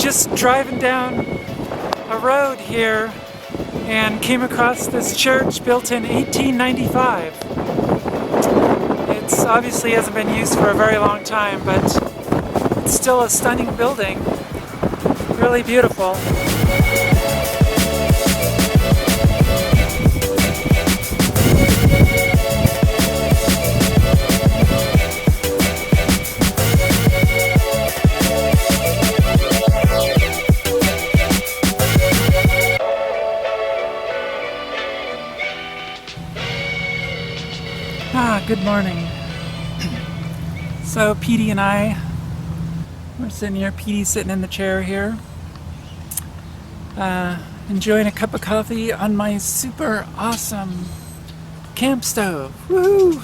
just driving down a road here and came across this church built in 1895. It's obviously hasn't been used for a very long time, but it's still a stunning building. Really beautiful. Good morning. So Petey and I, we're sitting here. Petey's sitting in the chair here, enjoying a cup of coffee on my super awesome camp stove. Woohoo!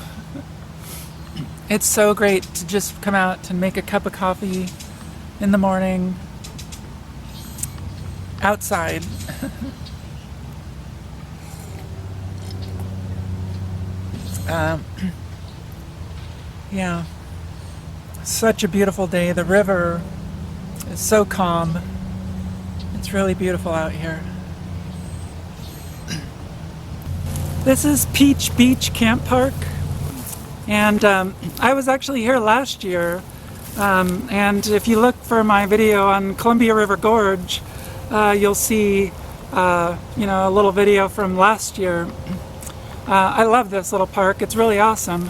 It's so great to just come out and make a cup of coffee in the morning outside. Yeah, such a beautiful day. The river is so calm. It's really beautiful out here. This is Peach Beach Campark, and I was actually here last year, and if you look for my video on Columbia River Gorge, you'll see a little video from last year. I love this little park. It's really awesome.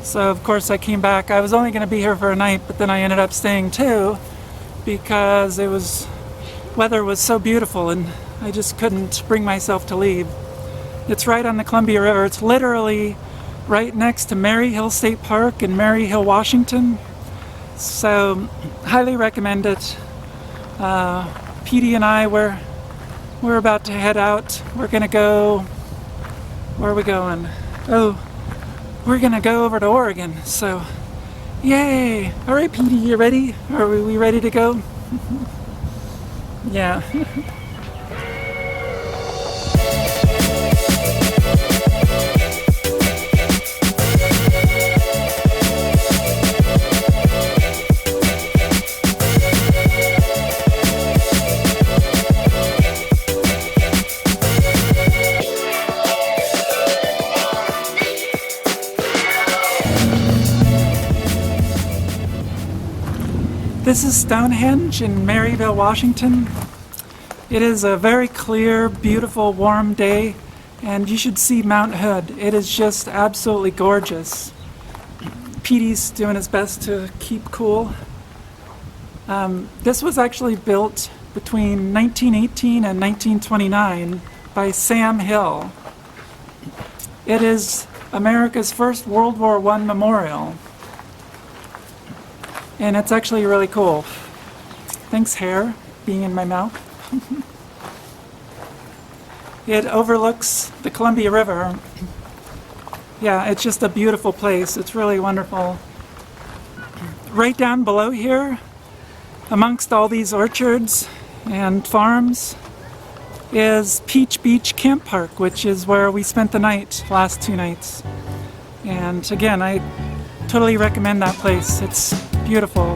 So of course I came back. I was only going to be here for a night, but then I ended up staying too because weather was so beautiful and I just couldn't bring myself to leave. It's right on the Columbia River. It's literally right next to Maryhill State Park in Maryhill, Washington. So highly recommend it. Petey and I, we're about to head out. We're going to go, where are we going? Oh, we're gonna go over to Oregon, so yay! All right, Petey, you ready? Are we ready to go? Yeah. This is Stonehenge in Maryhill, Washington. It is a very clear, beautiful, warm day, and you should see Mount Hood. It is just absolutely gorgeous. Petey's doing his best to keep cool. This was actually built between 1918 and 1929 by Sam Hill. It is America's first World War I memorial. And it's actually really cool. Thanks, hair, being in my mouth. It overlooks the Columbia River. Yeah, it's just a beautiful place. It's really wonderful. Right down below here, amongst all these orchards and farms, is Peach Beach Campark, which is where we spent the last 2 nights. And again, I totally recommend that place. It's beautiful.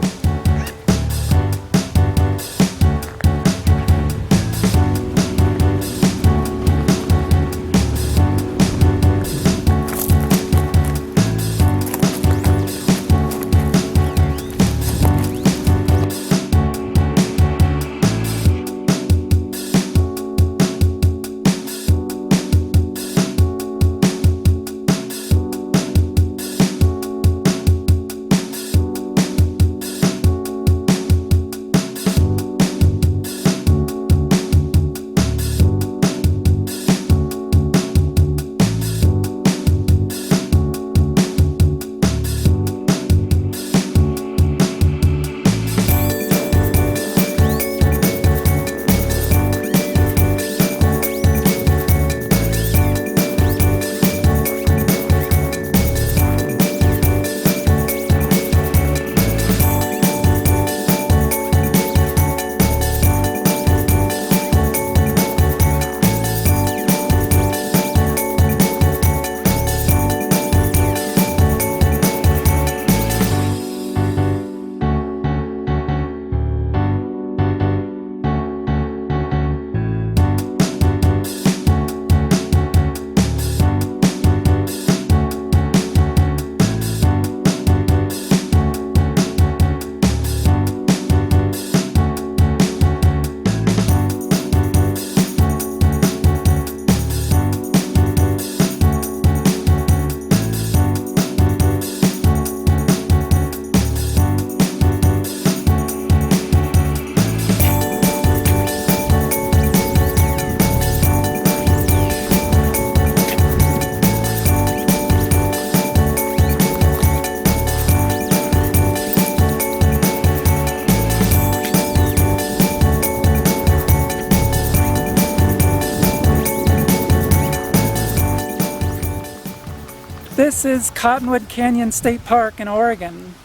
This is Cottonwood Canyon State Park in Oregon.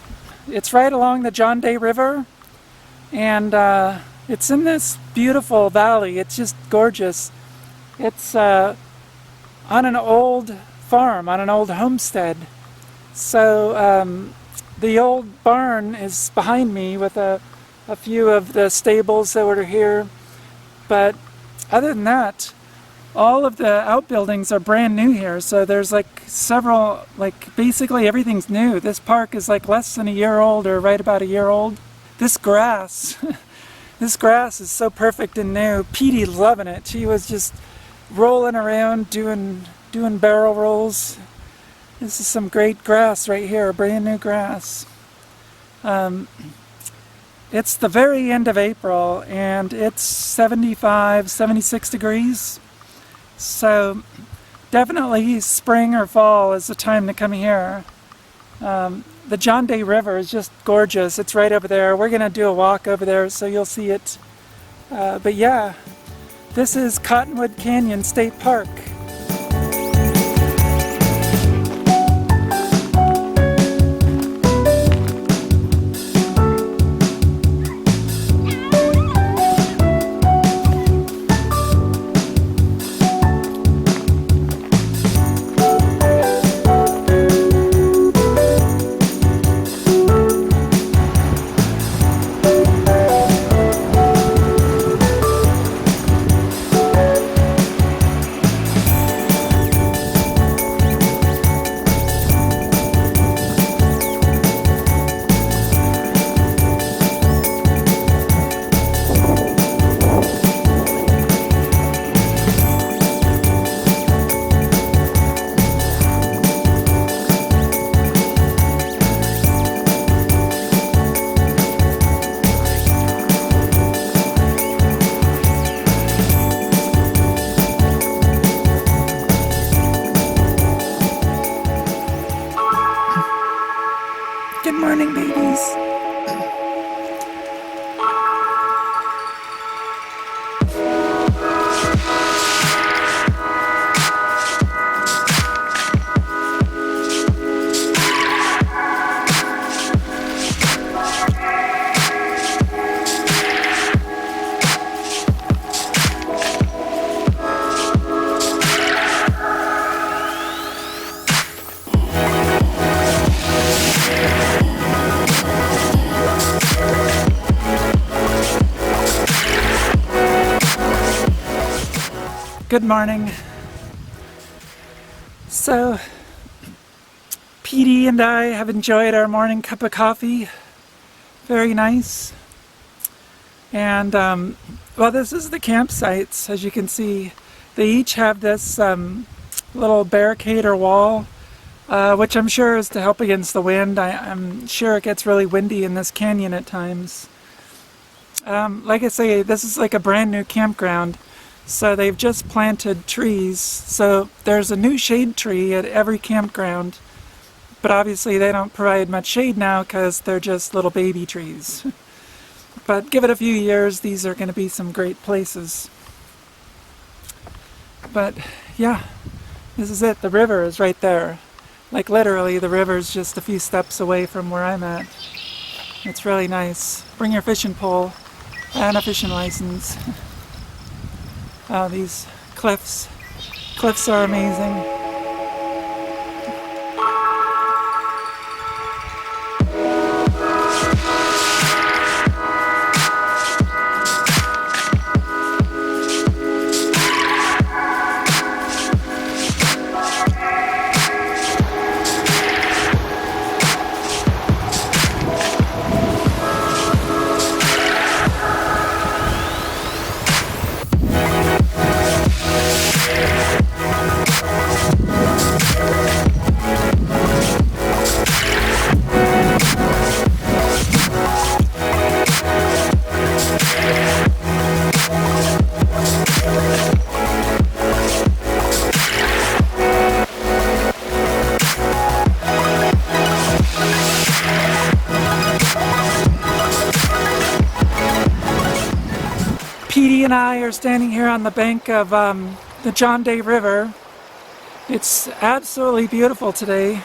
It's right along the John Day River, and it's in this beautiful valley. It's just gorgeous. It's on an old farm, on an old homestead. So the old barn is behind me with a few of the stables that were here. But other than that, all of the outbuildings are brand new here. So there's like several, like basically everything's new. This park is like less than a year old, or right about a year old. This grass, this grass is so perfect and new. Petey's loving it. She was just rolling around doing barrel rolls. This is some great grass right here, brand new grass. It's the very end of April and it's 75, 76 degrees. So definitely spring or fall is the time to come here. The John Day River is just gorgeous. It's right over there. We're going to do a walk over there so you'll see it. But yeah, this is Cottonwood Canyon State Park. Good morning, babies. Good morning. So, Petey and I have enjoyed our morning cup of coffee. Very nice. And, well, this is the campsites, as you can see. They each have this little barricade or wall, which I'm sure is to help against the wind. I'm sure it gets really windy in this canyon at times. Like I say, this is like a brand new campground. So they've just planted trees. So there's a new shade tree at every campground. But obviously they don't provide much shade now because they're just little baby trees. But give it a few years, these are going to be some great places. But yeah, this is it. The river is right there. Like literally the river's just a few steps away from where I'm at. It's really nice. Bring your fishing pole and a fishing license. Oh, these cliffs. Cliffs are amazing. Petey and I are standing here on the bank of the John Day River, It's absolutely beautiful today.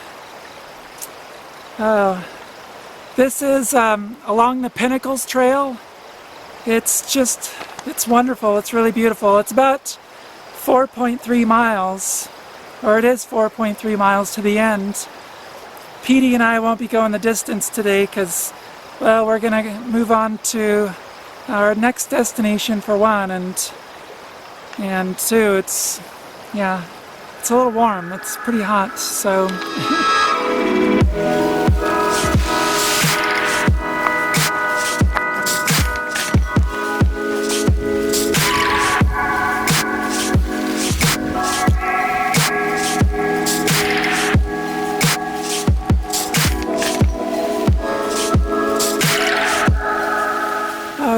This is along the Pinnacles Trail. It's wonderful. It's really beautiful. It's about 4.3 miles, or it is 4.3 miles to the end. Petey and I won't be going the distance today because, well, we're going to move on to our next destination for one, and two, it's a little warm. It's pretty hot, so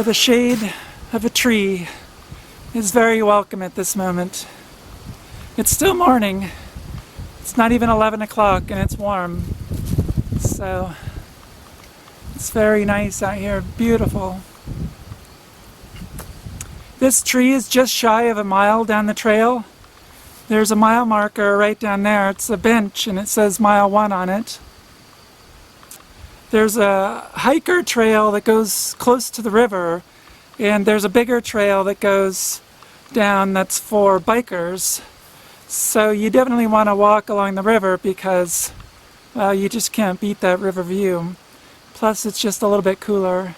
the shade of a tree is very welcome at this moment. It's still morning. It's not even 11 o'clock and it's warm. So it's very nice out here. Beautiful. This tree is just shy of a mile down the trail. There's a mile marker right down there. It's a bench and it says mile 1 on it. There's a hiker trail that goes close to the river, and there's a bigger trail that goes down that's for bikers. So you definitely want to walk along the river because, well, you just can't beat that river view. Plus it's just a little bit cooler.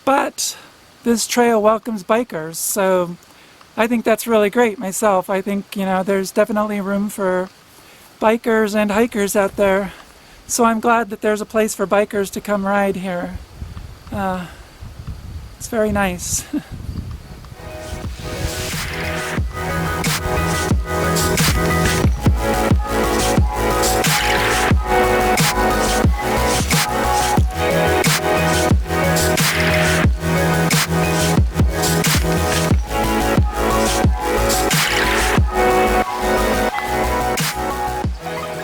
But this trail welcomes bikers, so I think that's really great myself. I think, there's definitely room for bikers and hikers out there. So I'm glad that there's a place for bikers to come ride here. It's very nice.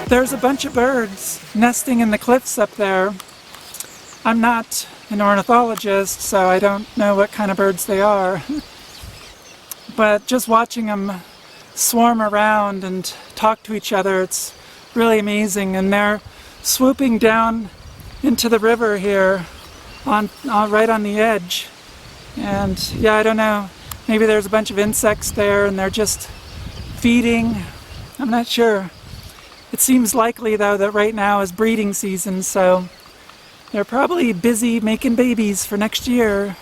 There's a bunch of birds nesting in the cliffs up there. I'm not an ornithologist, so I don't know what kind of birds they are. But just watching them swarm around and talk to each other, it's really amazing. And they're swooping down into the river here, right on the edge. And yeah, I don't know, maybe there's a bunch of insects there and they're just feeding. I'm not sure. It seems likely, though, that right now is breeding season, so they're probably busy making babies for next year.